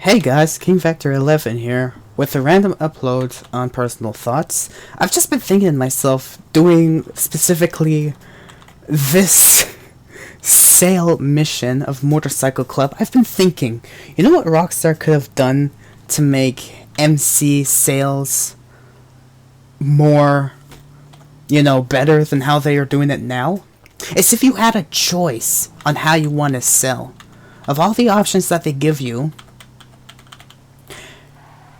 Hey guys, King Vector 11 here, with a random upload on personal thoughts. I've just been thinking to myself, doing specifically this sale mission of Motorcycle Club. I've been thinking, you know what Rockstar could have done to make MC sales more, better than how they are doing it now? It's if you had a choice on how you want to sell. Of all the options that they give you,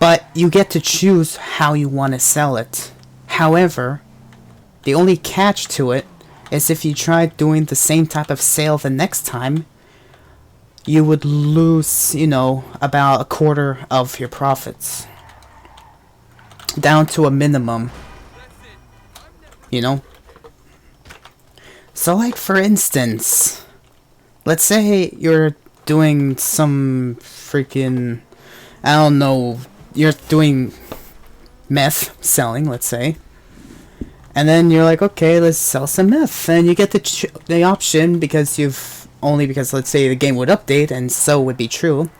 but you get to choose how you want to sell it. However, the only catch to it is if you try doing the same type of sale the next time, you would lose, about a quarter of your profits. Down to a minimum. So like for instance, let's say you're doing some freaking, I don't know, you're doing meth selling, let's say, and then you're like, okay, let's sell some meth, and you get the option because let's say the game would update, and so would be true.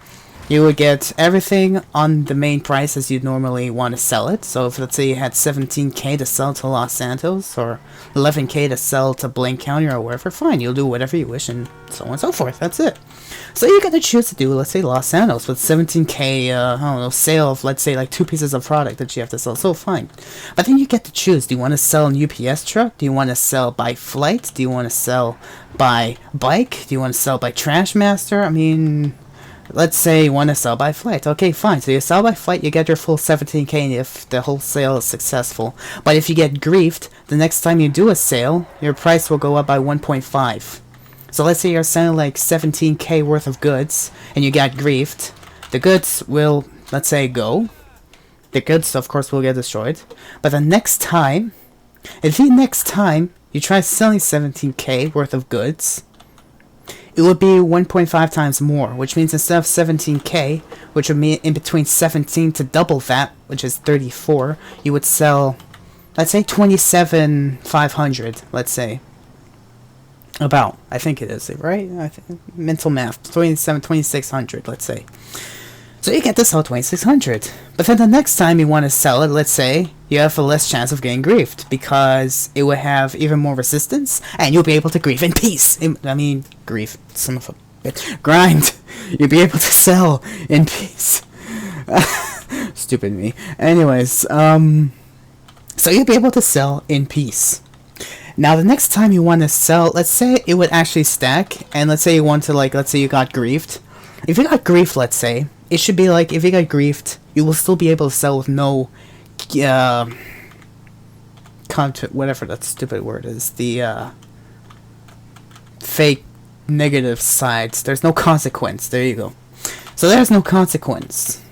You would get everything on the main price as you'd normally want to sell it. So if, let's say, you had 17k to sell to Los Santos, or 11k to sell to Blaine County or wherever, fine, you'll do whatever you wish, and so on and so forth. That's it. So you get to choose to do, let's say, Los Santos with 17k, sale of, let's say, like 2 pieces of product that you have to sell. So fine. But then you get to choose. Do you want to sell an UPS truck? Do you want to sell by flight? Do you want to sell by bike? Do you want to sell by Trashmaster? I mean, let's say you want to sell by flight. Okay, fine. So you sell by flight, you get your full 17k if the whole sale is successful. But if you get griefed, the next time you do a sale, your price will go up by 1.5. So let's say you're selling like 17k worth of goods, and you got griefed. The goods will, let's say, go. The goods, of course, will get destroyed. But the next time, you try selling 17k worth of goods, it would be 1.5 times more, which means instead of 17k, which would mean in between 17 to double that, which is 34, you would sell, let's say, 27,500, let's say. About, I think it is, right? Mental math, 2600, let's say. So you get to sell 2600. But then the next time you want to sell it, let's say, you have a less chance of getting griefed, because it would have even more resistance, and you'll be able to grief in peace. Grief, son of a bitch. Grind! You'll be able to sell in peace. Stupid me. Anyways, so you'll be able to sell in peace. Now, the next time you want to sell, let's say it would actually stack, and let's say you want to, let's say you got griefed. If you got griefed, let's say, it should be like, if you got griefed, you will still be able to sell with no, whatever that stupid word is, the, fake negative sides. There's no consequence. There you go. So there's no consequence.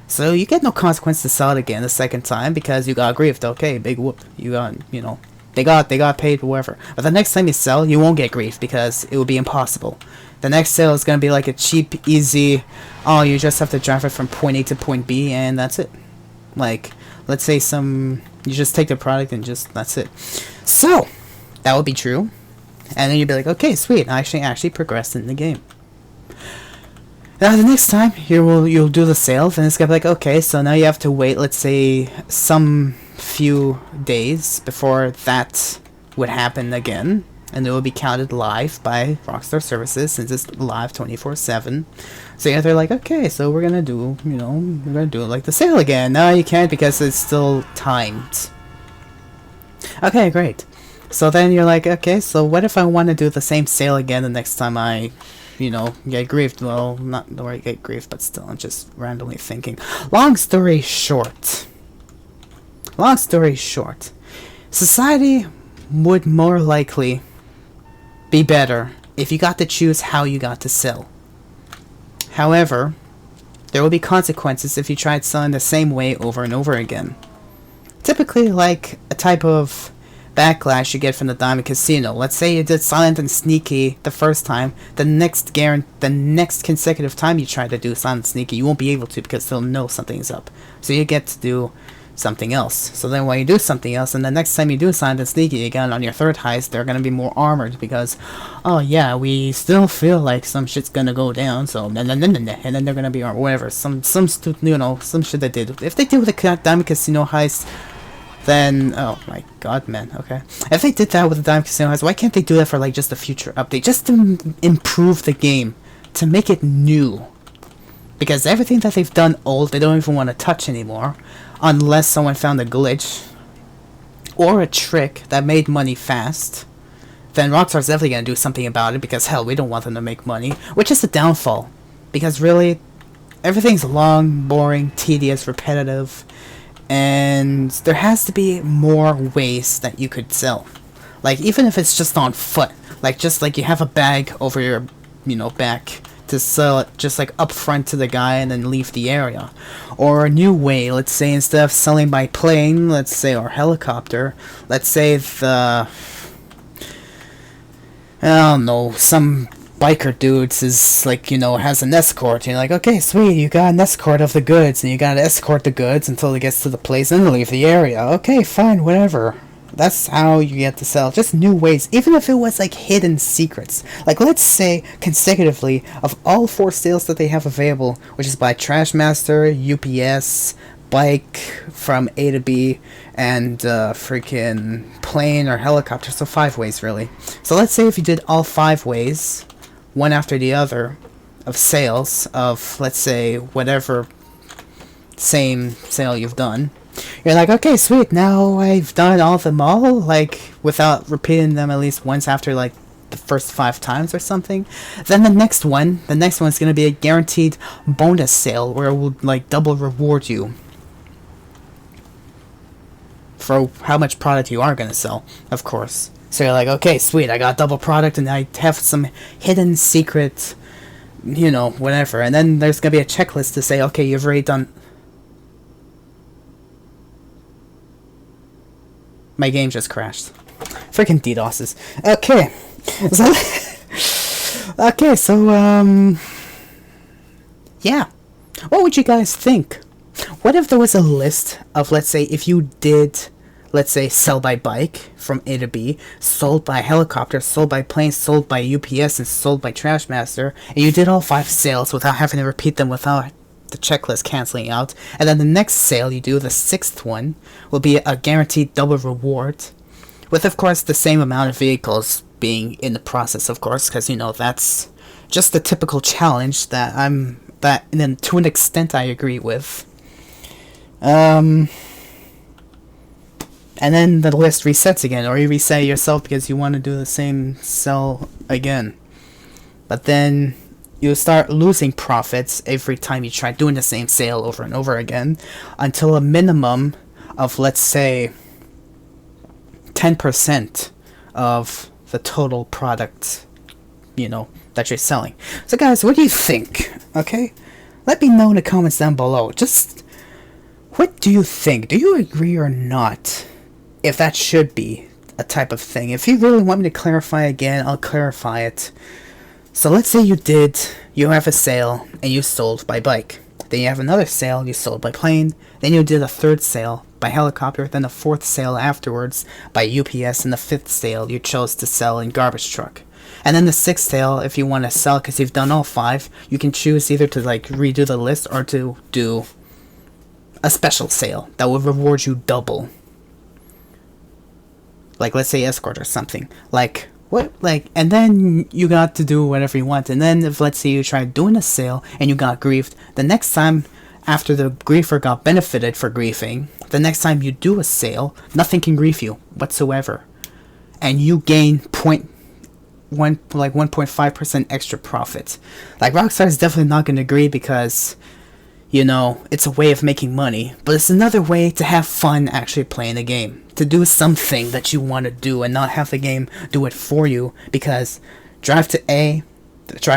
So you get no consequence to sell it again the second time, because you got griefed. Okay, big whoop. You got, they got paid, whatever. But the next time you sell, you won't get griefed, because it will be impossible. The next sale is going to be like a cheap, easy, you just have to drive it from point A to point B, and that's it. Like, let's say you just take the product and that's it. So, that would be true. And then you'd be like, okay, sweet, I actually progressed in the game. Now, the next time, you'll do the sales, and it's going to be like, okay, so now you have to wait, let's say, some few days before that would happen again, and it will be counted live by Rockstar Services, since it's live 24/7. So yeah, they're like, okay, so we're gonna do, like the sale again. No, you can't, because it's still timed. Okay, great. So then you're like, okay, so what if I want to do the same sale again the next time I, get griefed? Well, not where I get griefed, but still, I'm just randomly thinking. Long story short, society would more likely be better if you got to choose how you got to sell. However, there will be consequences if you tried selling the same way over and over again. Typically, like a type of backlash you get from the Diamond Casino. Let's say you did Silent and Sneaky the first time, the next consecutive time you try to do Silent and Sneaky, you won't be able to, because they'll know something's up. So you get to do something else. So then when you do something else, and the next time you do something sneaky again on your third heist, they're gonna be more armored because, oh yeah, we still feel like some shit's gonna go down. So and then they're gonna be armored, whatever. Some some shit they did. If they did with the Diamond Casino heist, then oh my god, man. Okay, if they did that with the Diamond Casino heist, why can't they do that for like just a future update, just to improve the game, to make it new? Because everything that they've done old, they don't even want to touch anymore, unless someone found a glitch or a trick that made money fast. Then Rockstar's definitely gonna do something about it, because hell, we don't want them to make money, which is the downfall. Because really, everything's long, boring, tedious, repetitive, and there has to be more ways that you could sell. Like, even if it's just on foot, like just like you have a bag over your, back to sell it just like up front to the guy and then leave the area. Or a new way, let's say instead of selling by plane, let's say, or helicopter, let's say I don't know, some biker dudes is like, has an escort, and you're like, okay, sweet, you got an escort of the goods, and you gotta escort the goods until it gets to the place and then leave the area. Okay, fine, whatever. That's how you get to sell. Just new ways. Even if it was like hidden secrets. Like, let's say consecutively, of all 4 sales that they have available, which is by Trashmaster, UPS, bike from A to B, and freaking plane or helicopter. So 5 ways, really. So let's say if you did all 5 ways, one after the other, of sales of, let's say, whatever same sale you've done. You're like, okay, sweet, now I've done all of them all, like, without repeating them at least once after, like, the first 5 times or something. Then the next one's gonna be a guaranteed bonus sale, where it will, like, double reward you for how much product you are gonna sell, of course. So you're like, okay, sweet, I got double product, and I have some hidden secret, whatever. And then there's gonna be a checklist to say, okay, you've already done... My game just crashed. Freaking DDoSes. Okay. Yeah. What would you guys think? What if there was a list of, let's say, if you did, let's say, sell by bike from A to B, sold by helicopter, sold by plane, sold by UPS, and sold by Trashmaster, and you did all 5 sales without having to repeat them, without the checklist canceling out, and then the next sale you do, the 6th one, will be a guaranteed double reward, with of course the same amount of vehicles being in the process, of course, because that's just the typical challenge that to an extent I agree with. And then the list resets again, or you reset it yourself because you want to do the same sell again. But then you start losing profits every time you try doing the same sale over and over again, until a minimum of, let's say, 10% of the total product, that you're selling. So guys, what do you think? Okay? Let me know in the comments down below. Just, what do you think? Do you agree or not? If that should be a type of thing. If you really want me to clarify again, I'll clarify it. So let's say you have a sale and you sold by bike. Then you have another sale, you sold by plane. Then you did a 3rd sale by helicopter. Then a 4th sale afterwards by UPS. And the 5th sale you chose to sell in garbage truck. And then the 6th sale, if you want to sell because you've done all 5, you can choose either to like redo the list or to do a special sale that will reward you double. Like, let's say escort or something. Like, what, like, and then you got to do whatever you want. And then if, let's say, you tried doing a sale and you got griefed, the next time after the griefer got benefited for griefing, the next time you do a sale, nothing can grief you whatsoever. And you gain 1.5% extra profit. Like, Rockstar is definitely not going to agree because, it's a way of making money, but it's another way to have fun actually playing the game. To do something that you want to do and not have the game do it for you, because drive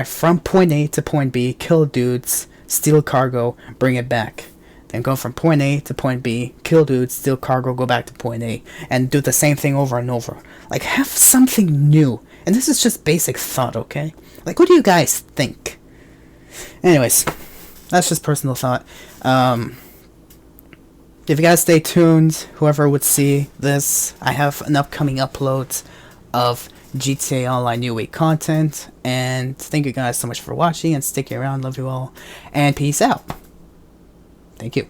from point A to point B, kill dudes, steal cargo, bring it back. Then go from point A to point B, kill dudes, steal cargo, go back to point A, and do the same thing over and over. Like, have something new. And this is just basic thought, okay? Like, what do you guys think? Anyways, that's just personal thought. if you guys stay tuned, whoever would see this, I have an upcoming upload of GTA Online New Week content. And thank you guys so much for watching and sticking around. Love you all. And peace out. Thank you.